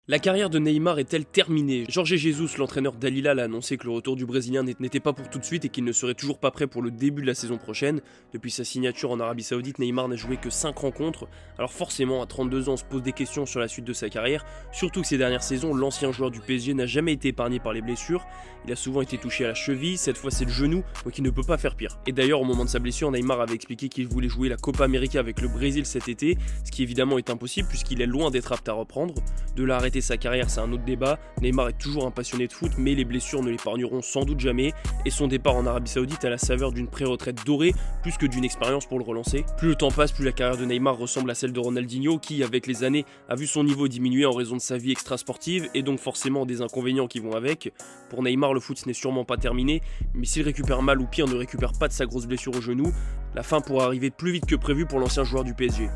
La carrière de Neymar est-elle terminée? Jorge Jesus, l'entraîneur d'Al Hilal, a annoncé que le retour du Brésilien n'était pas pour tout de suite et qu'il ne serait toujours pas prêt pour le début de la saison prochaine. Depuis sa signature en Arabie Saoudite, Neymar n'a joué que 5 rencontres, alors forcément à 32 ans on se pose des questions sur la suite de sa carrière, surtout que ces dernières saisons, l'ancien joueur du PSG n'a jamais été épargné par les blessures, il a souvent été touché à la cheville, cette fois c'est le genou, donc il ne peut pas faire pire. Et d'ailleurs au moment de sa blessure, Neymar avait expliqué qu'il voulait jouer la Copa América avec le Brésil cet été, ce qui évidemment est impossible puisqu'il est loin d'être apte à reprendre. De là à arrêter sa carrière, c'est un autre débat. Neymar est toujours un passionné de foot, mais les blessures ne l'épargneront sans doute jamais, et son départ en Arabie Saoudite a la saveur d'une pré-retraite dorée, plus que d'une expérience pour le relancer. Plus le temps passe, plus la carrière de Neymar ressemble à celle de Ronaldinho, qui, avec les années, a vu son niveau diminuer en raison de sa vie extra-sportive, et donc forcément des inconvénients qui vont avec. Pour Neymar, le foot ce n'est sûrement pas terminé, mais s'il récupère mal ou pire ne récupère pas de sa grosse blessure au genou, la fin pourra arriver plus vite que prévu pour l'ancien joueur du PSG.